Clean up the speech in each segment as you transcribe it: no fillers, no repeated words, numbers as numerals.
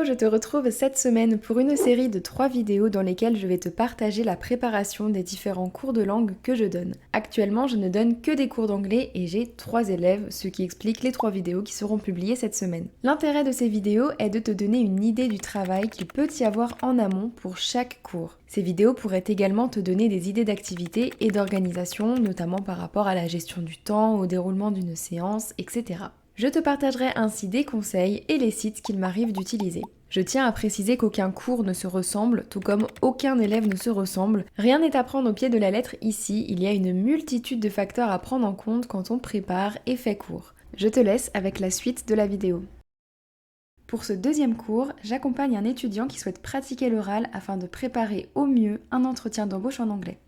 je te retrouve cette semaine pour une série de 3 vidéos dans lesquelles je vais te partager la préparation des différents cours de langue que je donne. Actuellement, je ne donne que des cours d'anglais et j'ai 3 élèves, ce qui explique les 3 vidéos qui seront publiées cette semaine. L'intérêt de ces vidéos est de te donner une idée du travail qu'il peut y avoir en amont pour chaque cours. Ces vidéos pourraient également te donner des idées d'activités et d'organisation, notamment par rapport à la gestion du temps, au déroulement d'une séance, etc. Je te partagerai ainsi des conseils et les sites qu'il m'arrive d'utiliser. Je tiens à préciser qu'aucun cours ne se ressemble, tout comme aucun élève ne se ressemble. Rien n'est à prendre au pied de la lettre ici, il y a une multitude de facteurs à prendre en compte quand on prépare et fait cours. Je te laisse avec la suite de la vidéo. Pour ce deuxième cours, j'accompagne un étudiant qui souhaite pratiquer l'oral afin de préparer au mieux un entretien d'embauche en anglais.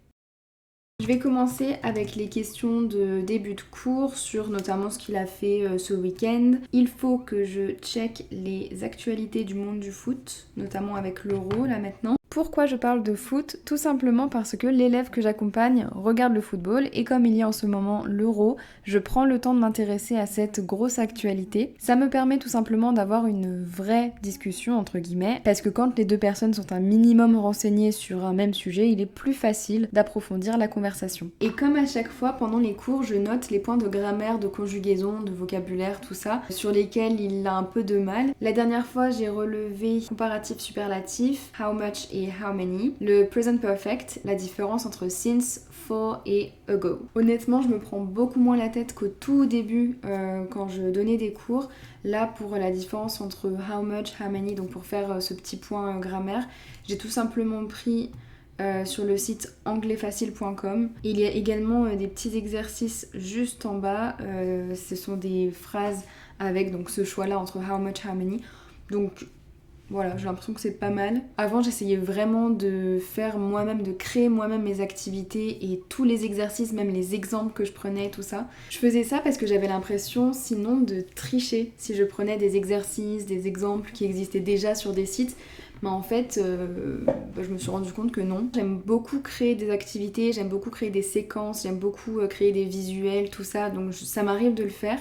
Je vais commencer avec les questions de début de cours sur notamment ce qu'il a fait ce week-end. Il faut que je check les actualités du monde du foot, notamment avec l'Euro là maintenant. Pourquoi je parle de foot? Tout simplement parce que l'élève que j'accompagne regarde le football et comme il y a en ce moment l'Euro, je prends le temps de m'intéresser à cette grosse actualité. Ça me permet tout simplement d'avoir une vraie discussion entre guillemets parce que quand les deux personnes sont un minimum renseignées sur un même sujet, il est plus facile d'approfondir la conversation. Et comme à chaque fois pendant les cours, je note les points de grammaire, de conjugaison, de vocabulaire, tout ça, sur lesquels il a un peu de mal. La dernière fois, j'ai relevé comparatif superlatif, how much et how many, le present perfect, la différence entre since, for et ago. Honnêtement, je me prends beaucoup moins la tête qu'au tout début quand je donnais des cours. Là, pour la différence entre how much, how many, donc pour faire ce petit point grammaire, j'ai tout simplement pris sur le site anglaiisfacile.com. Il y a également des petits exercices juste en bas. Ce sont des phrases avec donc ce choix-là entre how much, how many. Donc voilà, j'ai l'impression que c'est pas mal. Avant, j'essayais vraiment de faire moi-même, de créer moi-même mes activités et tous les exercices, même les exemples que je prenais, tout ça. Je faisais ça parce que j'avais l'impression, sinon, de tricher si je prenais des exercices, des exemples qui existaient déjà sur des sites. Mais en fait, je me suis rendu compte que non. J'aime beaucoup créer des activités, j'aime beaucoup créer des séquences, j'aime beaucoup créer des visuels, tout ça. Donc ça m'arrive de le faire.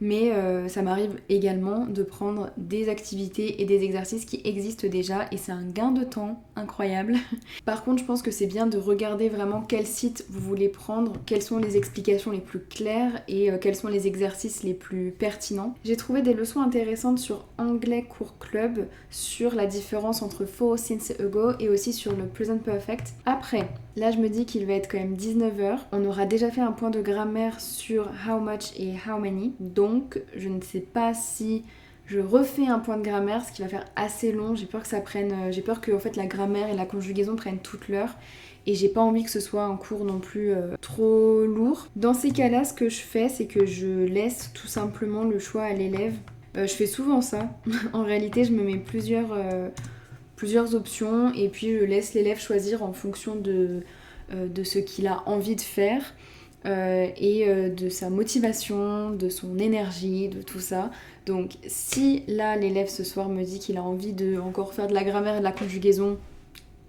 Mais ça m'arrive également de prendre des activités et des exercices qui existent déjà et c'est un gain de temps incroyable. Par contre, je pense que c'est bien de regarder vraiment quel site vous voulez prendre, quelles sont les explications les plus claires et quels sont les exercices les plus pertinents. J'ai trouvé des leçons intéressantes sur Anglais Cours Club, sur la différence entre for, since et ago et aussi sur le present perfect. Après, là je me dis qu'il va être quand même 19h. On aura déjà fait un point de grammaire sur how much et how many. Donc je ne sais pas si je refais un point de grammaire, ce qui va faire assez long. J'ai peur que en fait la grammaire et la conjugaison prennent toute l'heure. Et j'ai pas envie que ce soit un cours non plus trop lourd. Dans ces cas-là, ce que je fais, c'est que je laisse tout simplement le choix à l'élève. Je fais souvent ça. En réalité, je me mets plusieurs options et puis je laisse l'élève choisir en fonction de ce qu'il a envie de faire et de sa motivation, de son énergie, de tout ça. Donc si là l'élève ce soir me dit qu'il a envie de encore faire de la grammaire et de la conjugaison,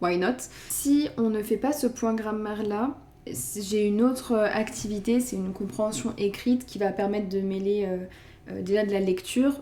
why not? Si on ne fait pas ce point grammaire là, j'ai une autre activité, c'est une compréhension écrite qui va permettre de mêler déjà de la lecture,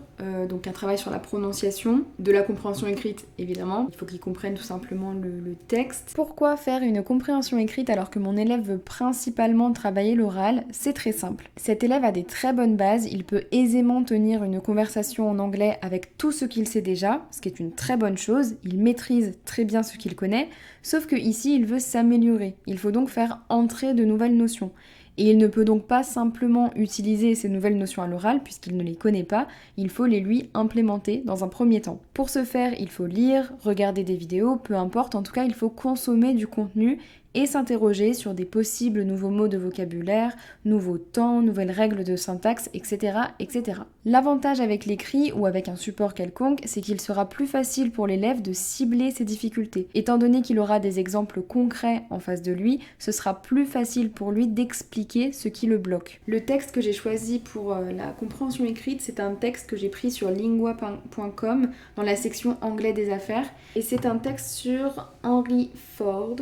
donc un travail sur la prononciation, de la compréhension écrite évidemment. Il faut qu'ils comprennent tout simplement le texte. Pourquoi faire une compréhension écrite alors que mon élève veut principalement travailler l'oral? C'est très simple. Cet élève a des très bonnes bases, il peut aisément tenir une conversation en anglais avec tout ce qu'il sait déjà, ce qui est une très bonne chose. Il maîtrise très bien ce qu'il connaît, sauf que ici il veut s'améliorer. Il faut donc faire entrer de nouvelles notions. Et il ne peut donc pas simplement utiliser ces nouvelles notions à l'oral puisqu'il ne les connaît pas, il faut les lui implémenter dans un premier temps. Pour ce faire, il faut lire, regarder des vidéos, peu importe, en tout cas il faut consommer du contenu et s'interroger sur des possibles nouveaux mots de vocabulaire, nouveaux temps, nouvelles règles de syntaxe, etc. etc. L'avantage avec l'écrit ou avec un support quelconque, c'est qu'il sera plus facile pour l'élève de cibler ses difficultés. Étant donné qu'il aura des exemples concrets en face de lui, ce sera plus facile pour lui d'expliquer ce qui le bloque. Le texte que j'ai choisi pour la compréhension écrite, c'est un texte que j'ai pris sur lingua.com dans la section anglais des affaires et c'est un texte sur Henry Ford,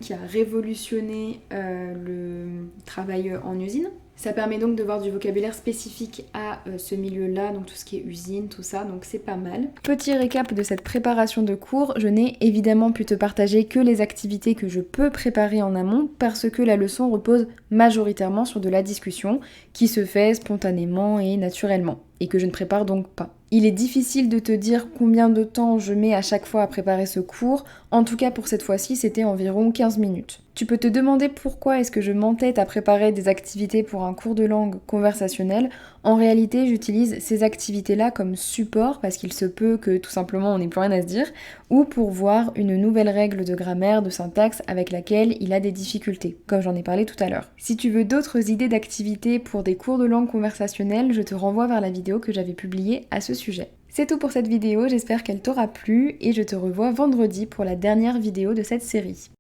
qui a révolutionné le travail en usine. Ça permet donc de voir du vocabulaire spécifique à ce milieu-là, donc tout ce qui est usine, tout ça, donc c'est pas mal. Petit récap de cette préparation de cours, je n'ai évidemment pu te partager que les activités que je peux préparer en amont parce que la leçon repose majoritairement sur de la discussion qui se fait spontanément et naturellement et que je ne prépare donc pas. Il est difficile de te dire combien de temps je mets à chaque fois à préparer ce cours, en tout cas pour cette fois-ci c'était environ 15 minutes. Tu peux te demander pourquoi est-ce que je m'entête à préparer des activités pour un cours de langue conversationnelle. En réalité, j'utilise ces activités-là comme support parce qu'il se peut que tout simplement on n'ait plus rien à se dire, ou pour voir une nouvelle règle de grammaire, de syntaxe avec laquelle il a des difficultés, comme j'en ai parlé tout à l'heure. Si tu veux d'autres idées d'activités pour des cours de langue conversationnelle, je te renvoie vers la vidéo que j'avais publiée à ce sujet. C'est tout pour cette vidéo, j'espère qu'elle t'aura plu et je te revois vendredi pour la dernière vidéo de cette série.